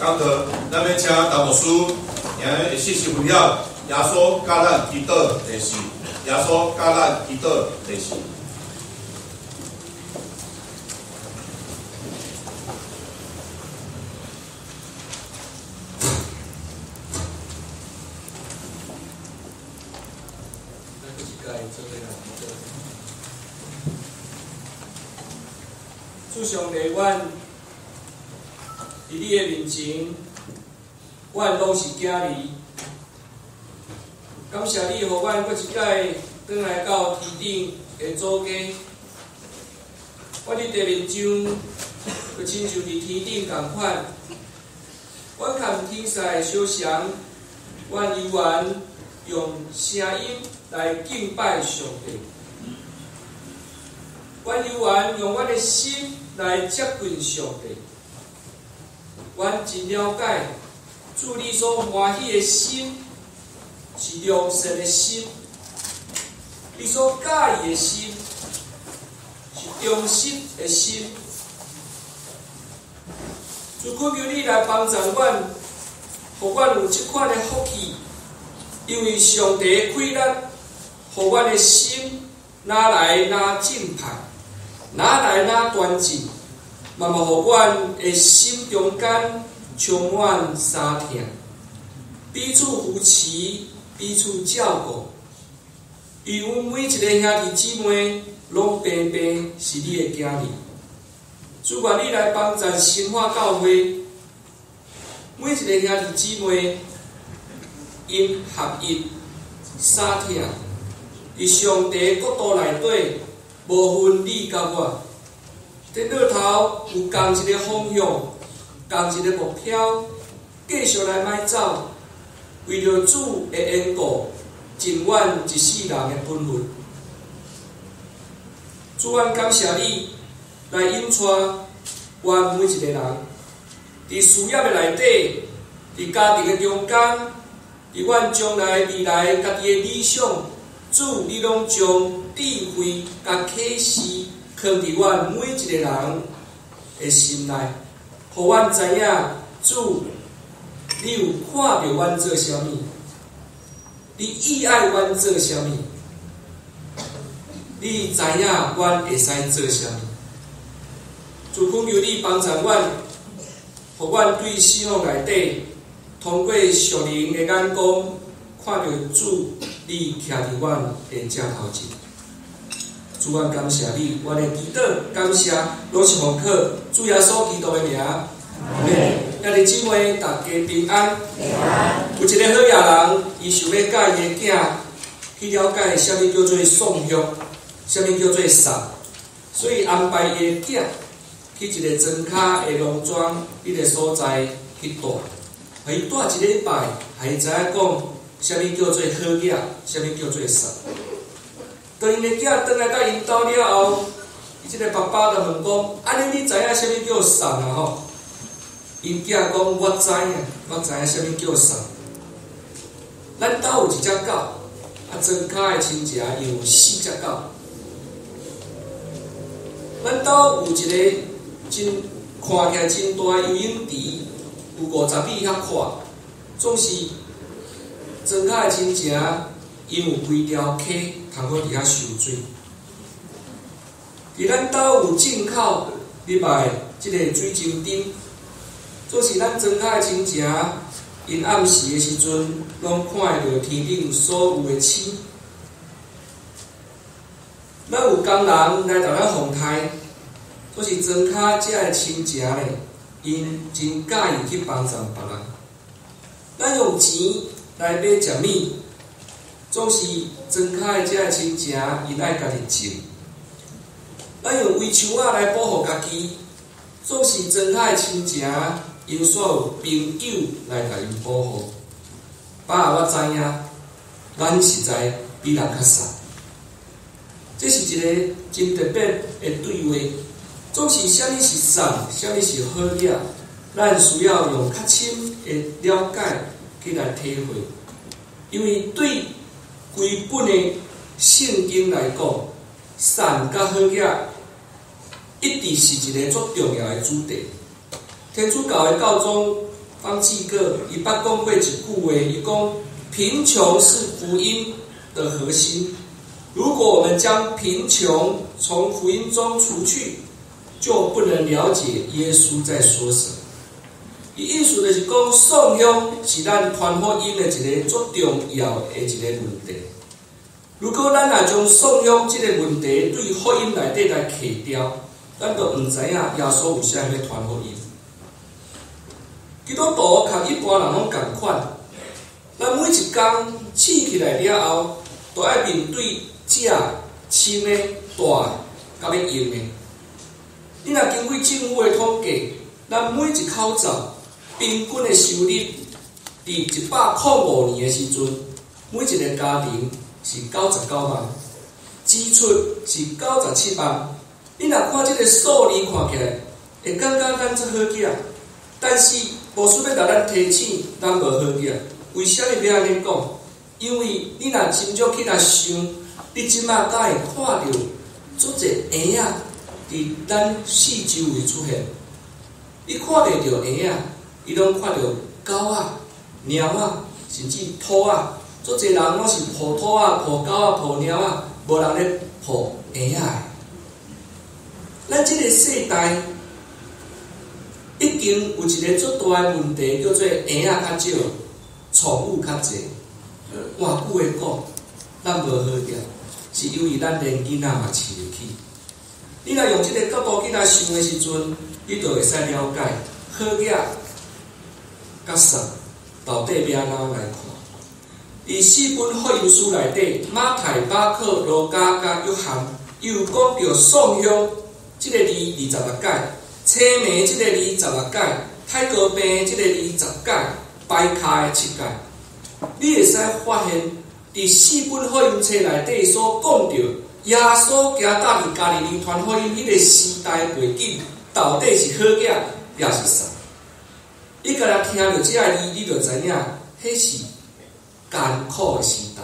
刚才咱要请陈牧师，也会细细分享耶稣教咱祈祷的事，耶稣教咱祈祷的事。主上帝，阮伫你的面前，阮拢是囝儿。感谢你，互阮搁一摆转来到天顶的祖家。我伫地面上，就亲像伫天顶共款。阮看天使相像，阮依然用声音来敬拜上帝。阮依然用阮的心来接近上帝。阮真了解，主你所欢喜的心是良善的心，你所喜意的心是忠实的心。主恳求你来帮助阮，互阮有这款的福气，因为上帝开力，互阮的心哪来哪正派，哪来哪端正。嘛嘛，互阮的心中间充满相疼，彼此扶持，彼此照顾。因阮每一个兄弟姊妹拢平平是你的囝儿。主愿你来帮助生化教会，每一个兄弟姊妹因合一相疼，伫上帝国度内底，无分你甲我。伫落头有同一个方向，同一个目标，继续来迈走，为着主的缘故，尽阮一世人的本分。主，阮感谢你来引带阮每一个人，伫事业的内底，伫家庭的中间，伫阮将来未来家己的理想，主你拢将智慧甲启示放伫阮每一个人的心内，互阮知影主，你有看到阮做啥物，你意爱阮做啥物，你知影阮会使做啥物。主恳求你帮助阮，互阮对生活内底，通过属灵的眼光，看到主，你徛伫阮的正头前。主，阮感谢你，阮的祈祷感谢，拢是奉靠主耶稣基督的名。阿们。兄弟姊妹，大家平安。有一个好野人，伊想要教伊的囝去了解啥物叫做送香，啥物叫做送，所以安排伊的囝去一个庄脚的农庄迄个所在去住，互伊住一礼拜，互伊知影讲啥物叫做好野，啥物叫做送。当因的囝转来到因兜了后，伊即个爸爸就问讲：安尼你知影啥物叫送啊？吼？因囝讲：我知影，我知影啥物叫送。咱兜有一只狗，庄脚的亲戚伊有4只狗。咱兜有一个看起来真大的游泳池，有50米遐宽，总是庄脚的亲戚因有规条溪。通好伫遐收水。伫咱兜有进口入来即个水晶灯，做是咱庄脚的亲戚，因暗时的时阵，拢看会到天顶所有的星。咱有工人来到咱phòng台，做是庄脚遮的亲戚咧，因真介意去帮助别人。咱用钱来买食物。总是庄脚的遮亲戚，因爱家己种。咱用围墙仔来保护家己，总是庄脚的亲戚，因所有朋友来甲因保护。爸，我知影，咱实在比人较善。这是一个真特别的对话。总是啥物是善，啥物是好嘢，咱需要用较深的了解去来体会，因为对规本的圣经来讲，善甲好嘢一直是一个足重要的主题。天主教的教宗方济各伊捌讲过一句话，伊讲贫穷是福音的核心。如果我们将贫穷从福音中除去，就不能了解耶稣在说什么。伊意思就是讲，送香是咱传福音的一个最重要的一个问题。如果咱若将送香这个问题对福音内底来去掉，咱就唔知影耶稣有啥要传福音。基督徒甲一般人拢同款，咱每一工醒起来了后，都要面对食、穿的、大、甲要用的。你若根据政府的统计，咱每一口罩平均的收入，伫105年的时阵，每一个家庭是99万，支出是97万。你若看这个数字看起来，会感觉咱真好囝，但是无需要甲咱提醒，咱无好囝。为什么要安尼讲？因为你若真足去来想，你即马敢会看到足侪婴仔伫咱四周围出现。伊看袂到婴仔，伊拢看到狗仔、猫仔，甚至兔仔。足侪人拢是抱兔仔、抱狗仔、抱猫仔，无人咧抱婴仔。咱即个世代已经有一个足大的问题，叫做婴仔较少，宠物较侪。换句话讲，咱无好囝，是因为咱连囡仔嘛饲袂起。你若用即个角度去来想的时阵，你就会使了解好囝甲啥到底要安怎来看。伫4本福音书内底，马太、马可、路加甲约翰，伊有讲到送香即个字26解，青梅即个字16解，太高病即个字10解，掰开7解。你会使发现，伫4本福音册内底所讲到，耶稣行踏入加利利传福音迄个时代背景，到底是好囝也是啥？你甲若听到即个字，你就知影，迄是艰苦的时代。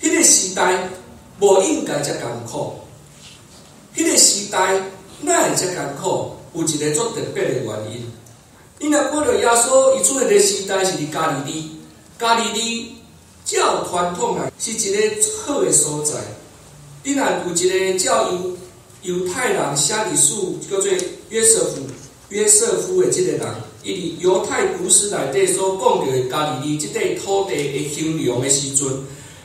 迄个时代无应该遮艰苦，迄个时代哪会遮艰苦？有一个足特别的原因。你若看到耶稣伊出现的时代是伫加利利。加利利照传统来是一个好的所在。你若有一个照犹太人写历史叫做约瑟夫的这个人，伊伫犹太古史内底所讲到的加利利这块土地的形容的时阵，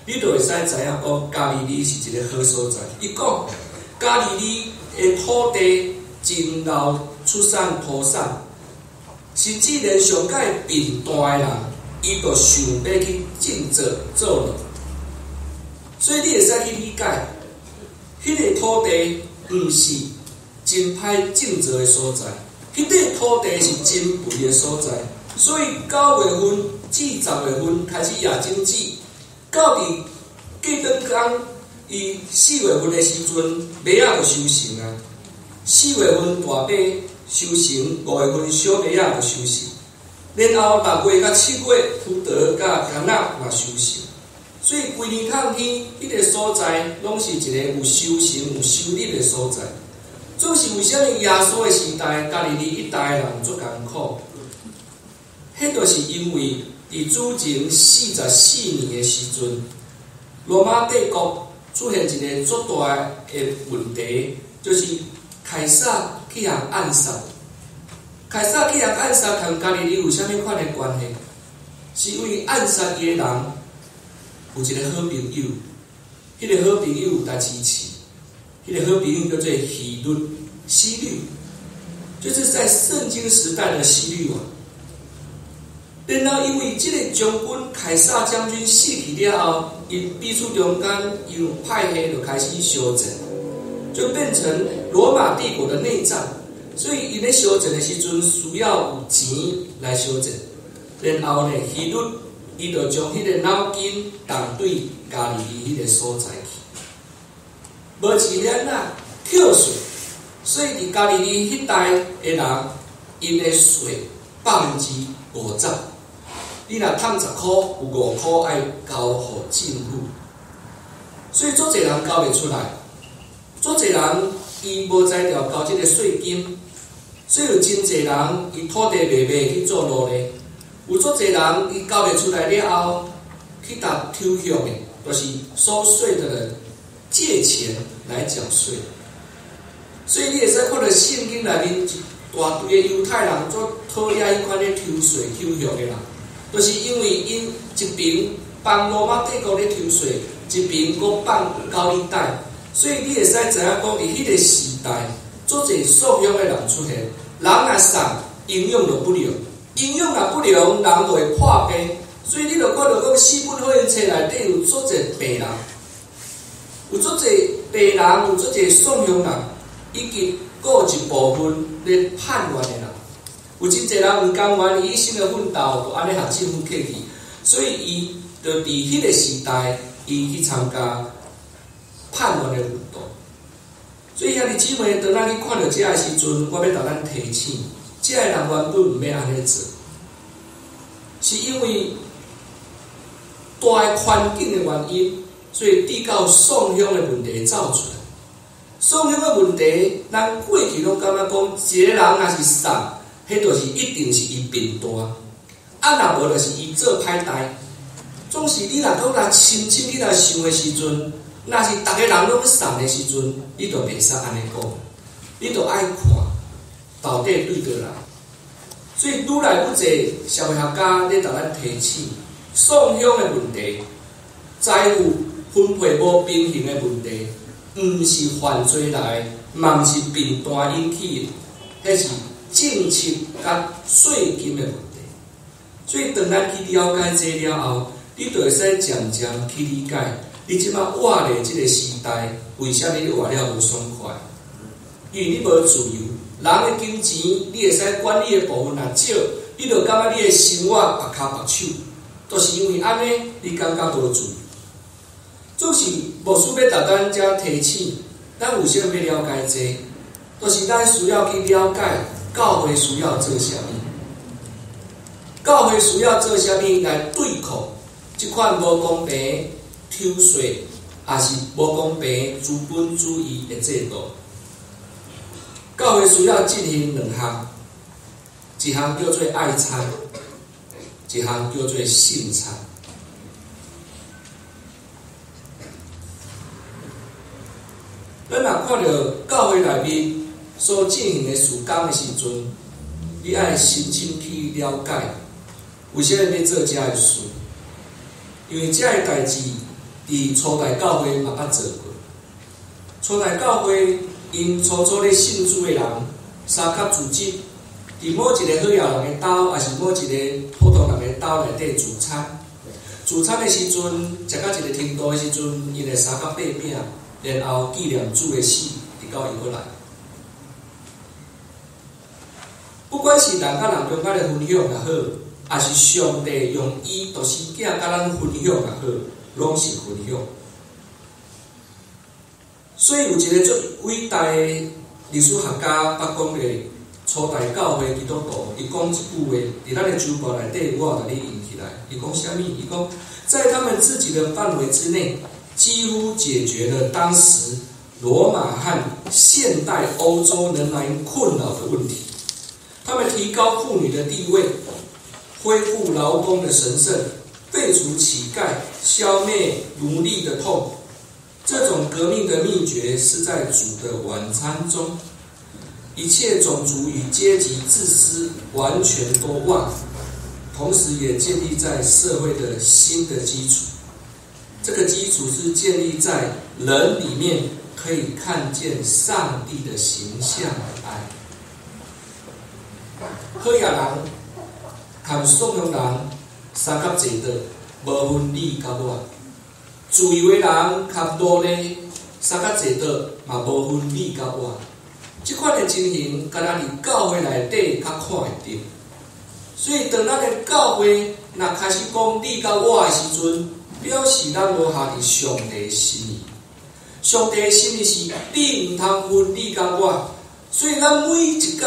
你就会使知影讲加利利是一个好所在。伊讲加利利的土地真老出产土产，甚至连上界贫大的人，伊就想要去种做了，所以你会使去理解，迄个土地毋是真歹种植的所在，迄块土地是真肥的所在。所以9月份至10月份开始夜景子，到伫过长工，伊4月份的时阵，麦仔就收成啊。4月份大麦收成，5月份小麦仔就收成。然后6月到7月，葡萄甲柑仔嘛收成，所以规年通天迄个所在，拢是一个有收成、有收入的所在。这是为什么耶稣的时代，加利利一带的人足艰苦？迄就是因为伫主前44年的时阵，罗马帝国出现一个足大的问题，就是凯撒去人暗杀。凯撒去人暗杀，同加利利有啥物款的关系？是因为暗杀伊的人有一个好朋友，迄个好朋友有来支持，迄个好朋友叫做希律，就是在圣经时代的希律王。然后因为这个将军凯撒将军死去了后，因彼此中间因有派系就开始修正，就变成罗马帝国的内战。所以因咧修正的时阵，需要有钱来修正。然后呢，希律伊就将迄个脑筋动对加利利迄个所在去，无钱啊，扣税。所以伫加利利迄带的人，因的税50%，你若赚10块，有5块爱交互政府。所以足侪人交袂出来，足侪人伊无才调交这个税金。所以有真侪人，伊土地卖去做路咧，有足侪人伊交袂出来了后，去打抽象的，就是收税的人借钱来缴税。所以你会使看到圣经内面一大堆的犹太人做讨厌迄款咧抽税抽象的人，就是因为因一边帮罗马帝国咧抽税，一边佫放高利贷，所以你会使知影讲，伫迄个时代，足侪受用的人出现，人若送，营养就不良，营养若不良，人就会破病。所以你就看到讲，四本福音册内底有足侪病人，有足侪病人，有足侪受用人，以及佫有一部分咧叛乱的人。有真侪人毋甘愿以身的奋斗，就安尼向政府客气，所以伊就伫迄个时代，伊去参加叛乱的运动。所以兄弟姊妹，当咱去看到这个时阵，我要甲咱提醒，这个人原本毋要安尼做，是因为大的环境的原因，所以递到送香的问题走出来。送香的问题，咱过去拢感觉讲，一个人若是送，迄就是一定是伊病大，若无就是伊做歹代。总是你若讲若深深你若想的时阵，若是逐个人拢送的时阵，你就袂使安尼讲，你就爱看到底对倒来。所以愈来愈侪社会学家咧甲咱提醒，送香的问题、财务分配无平衡的问题，毋是犯罪来，嘛毋是病大引起的，迄是政策甲税金的问题。所以当咱去了解这了后，你就会使渐渐去理解，你即摆活咧即个时代，为虾米你活了无爽快？因为你无自由。人的金钱，你会使管理的部分若少，你就感觉你的生活白骹白手，就是因为安尼，你感觉无自由。总是牧师要甲咱遮提醒，咱有啥要了解这，就是咱需要去了解教会需要做啥物，教会需要做啥物来对抗即款无公平、抽税，也是无公平资本主义的制度。教会需要进行两项，一项叫做爱餐，一项叫做性餐。咱若看到教会内面所进行的事工的时阵，你爱深深去了解，为什么要做这样的事？因为这样的代志，伫初代教会嘛捌做过。初代教会因初初咧信主的人，三角组织，伫某一个好野人的兜，还是某一个普通人的兜内底聚餐。聚餐的时阵，食到一个程度的时阵，因会三角掰饼，然后纪念主的死，直到伊回来。不管是人甲人中间的分享也好，还是上帝用伊独生囝甲咱分享也好，拢是分享。所以有一个最伟大的历史学家捌讲咧，初代教会基督徒，伊讲一句话，伫咱的周报内底，我甲你引起来。伊讲啥物？伊讲，在他们自己的范围之内，几乎解决了当时罗马和现代欧洲仍然困扰的问题。他们提高妇女的地位，恢复劳工的神圣，废除乞丐，消灭奴隶的痛。这种革命的秘诀是在主的晚餐中，一切种族与阶级自私完全都忘，同时也建立在社会的新的基础。这个基础是建立在人里面可以看见上帝的形象的爱。好野人和送香人三角坐倒，无分你甲我。自由的人和奴隶三角坐倒，嘛无分你甲我。即款的情形，敢若伫教会内底较看会到。所以，当咱的教会若开始讲你甲我的时阵，表示咱无下伫上帝的心意。上帝的心意是你毋通分你甲我。所以，咱每一届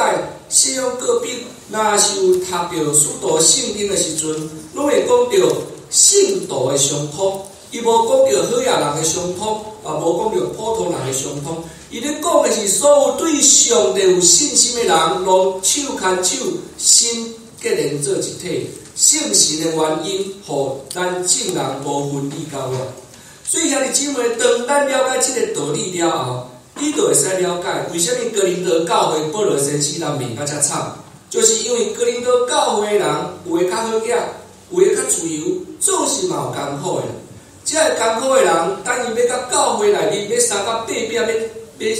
信仰个别，若是有读到许多圣经的时阵，拢会讲到圣道的相通。伊无讲到好野人的相通，也无讲到普通人的相通。伊咧讲的是所有对上帝有信心的人，拢手牵手，心结连做一体，圣神的原因，互咱众人无分离交往。所以兄弟姊妹，当咱了解这个道理了后，你就会使了解为什么哥林多教会保罗先生人面甲遮惨，就是因为哥林多教会的人有诶较好囝，有诶较自由，总是嘛有艰苦诶。这个艰苦诶人，等伊要到教会内面，要三甲八饼，要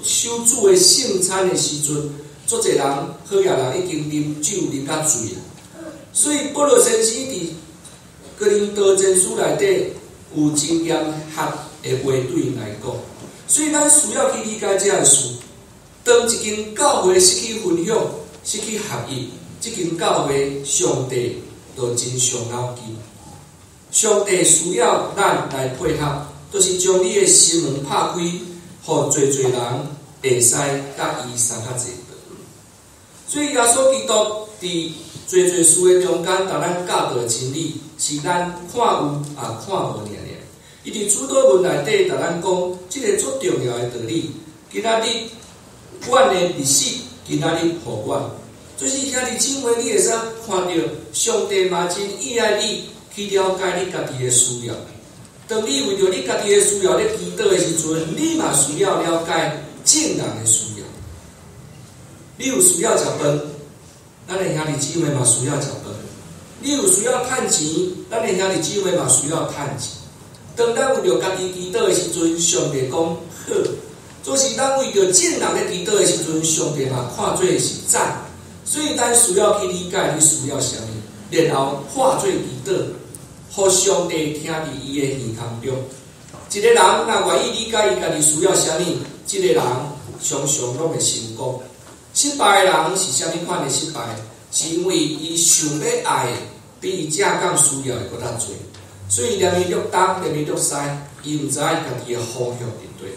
守主诶圣餐诶时阵，足侪人好野人已经啉酒啉甲醉啦。所以保罗先生伫哥林多前书内底有真严苛诶话对因来讲，所以咱需要去理解这个事。当一间教会失去分享、失去合一，这间教会上帝就真伤脑筋。上帝需要咱来配合，就是将你的心门拍开，互侪人会使甲伊相较侪道。所以耶稣基督伫侪事的中间，甲咱教导的真理，是咱看有也看无尔。伊伫主导文内底，甲咱讲，即个足重要的道理。今仔日，阮的历史，今仔日互阮，就是兄弟姊妹，你会使看到上帝嘛真意爱你去了解你家己的需要。当你为着你家己的需要咧祈祷的时阵，你嘛需要了解众人的需要。你有需要食饭，咱的兄弟姊妹嘛需要食饭；你有需要趁钱，咱的兄弟姊妹嘛需要趁钱。当咱为着家己祈祷的时阵，上帝讲好；就是咱为着众人咧祈祷的时阵，上帝嘛看做是赞。所以咱需要去理解你需要啥物，然后化做祈祷，互上帝听伫伊的耳孔中。一个人若愿意理解伊家己需要啥物，这个人常常拢会成功。失败的人是啥物款的失败？是因为伊想要爱的比伊正讲需要的搁较侪。所以连伊略东，连伊略西，伊毋知影家己的方向伫对。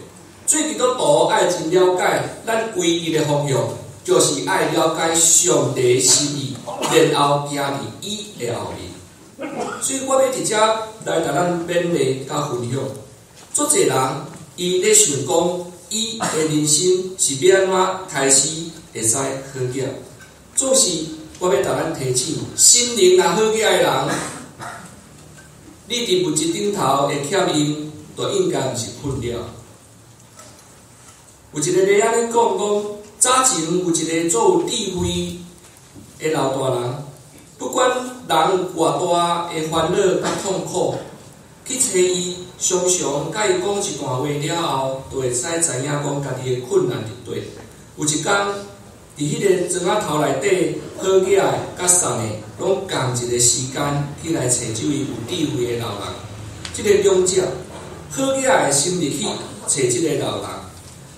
所以基督徒爱真了解，咱唯一的方向就是爱了解上帝的心意，然后行伫伊的后面。所以我要直接来甲咱勉励甲分享。足侪人伊咧想讲，伊的人生是要安怎开始会使好起来。总是我要甲咱提醒，心灵若好起来的人。你伫物质顶头会欠因，就应该毋是困了。有一个例仔咧讲，早前有一个做有智慧的老大人，不管人有偌大的烦恼甲痛苦，去找伊，常常甲伊讲一段话了后，就会使知影讲家己的困难伫对。有一天，伫迄个庄仔头内底好起来甲送的，拢共一个时间去来找这位有智慧的老人。这个长者好起来心入去找这个老人。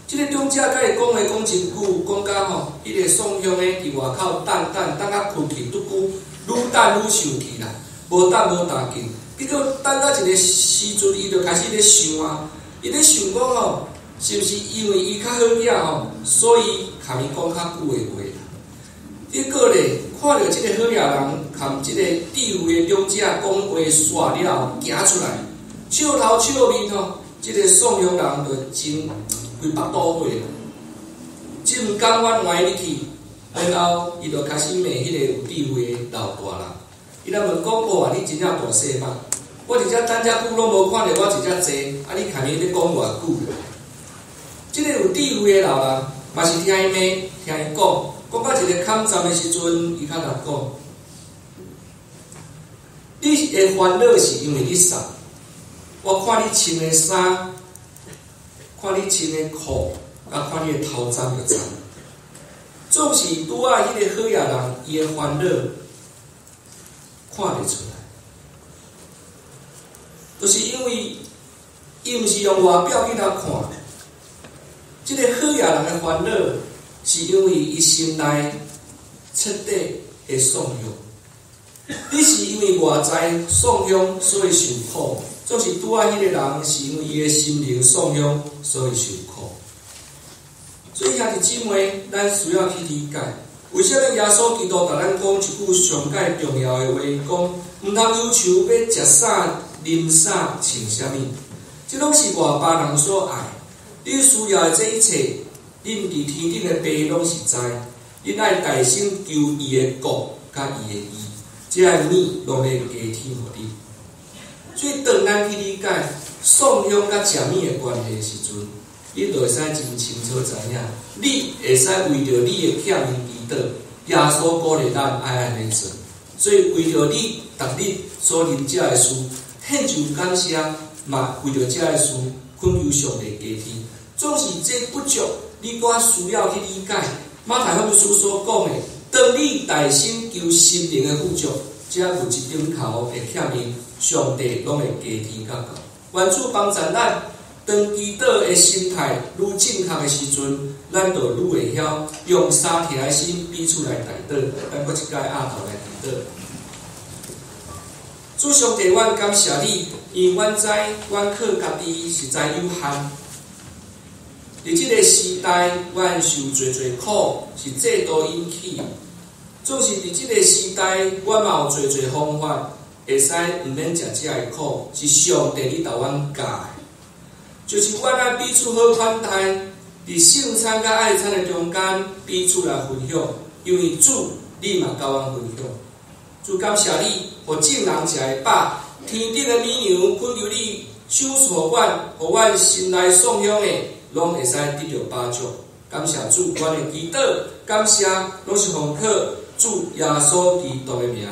这个长者甲伊讲话讲真久，讲甲吼，迄个送香的伫外口等啊困去，拄久愈等愈生气啦，无等紧。结果等到一个时阵，伊就开始咧想啊，伊咧想讲吼，是毋是因为伊较好起来吼，所以含伊讲较久的话。结果咧，看到这个好野人含这个智慧的长者讲话煞了，行出来，笑头笑面吼，这个送香人就真规腹倒火，真毋甘愿歪入去，然后伊就开始骂迄个有智慧的老大人。伊来问讲：哦，你真正大细目，我伫遮等遮久拢无看到我一遮坐，啊，你看你咧讲偌久咧？这个有智慧的老人嘛是听伊骂，听伊讲。讲到一个坎站的时阵，伊较甲讲：你的烦恼是因为你瘦，我看你穿的衫，看你穿的裤，甲看你的头鬃就知。总是拄啊，迄个好野人，伊的烦恼看得出来，就是因为伊毋是用外表去甲看，这个好野人的烦恼。是因为伊心内彻底的丧香，你是因为外在丧香所以受苦，总是拄啊迄个人是因为伊的心灵丧香所以受苦。所以兄弟姊妹，咱需要去理解，为什么耶稣基督甲咱讲一句上界重要的话，讲毋通要求要食啥、啉啥、穿啥物，这拢是外邦人所爱。你需要的这一切。恁伫天顶的爸拢是知，恁爱大声求伊的国，甲伊的意，即个物拢会加添互你。所以当咱去理解送香甲食物的关系的时阵，你就会使真清楚知影，你会使为着你的欠命祈祷，耶稣鼓励咱爱安尼做。所以为着你逐日所啉食的事，献上感谢，嘛为着这个事，恳求上帝加添。总是这不足，你搁需要去理解。马太福音书所讲的，当你大心求心灵的富足，这有一点头的欠命，上帝拢会加添甲到。愿主帮助咱，当祈祷的心态愈正确的时阵，咱就愈会晓用三摕来心比出来代祷。咱搁一摆压头来祈祷。主上帝，阮感谢你，因阮知阮靠家己实在有限。伫即个时代，阮受侪侪苦，是制度引起。总是伫即个时代，阮嘛有侪侪方法，会使毋免食遮个苦，是上帝你斗阮教的。就是阮爱彼此好款待，伫圣餐甲爱餐的中间彼此来分享，因为主你嘛甲阮分享。主感谢你，互众人食会饱，天顶的绵羊恳求你手赐互阮心内送香的，拢会使得到帮助。感谢主，阮的祈祷，感谢拢是奉靠主耶稣基督的名。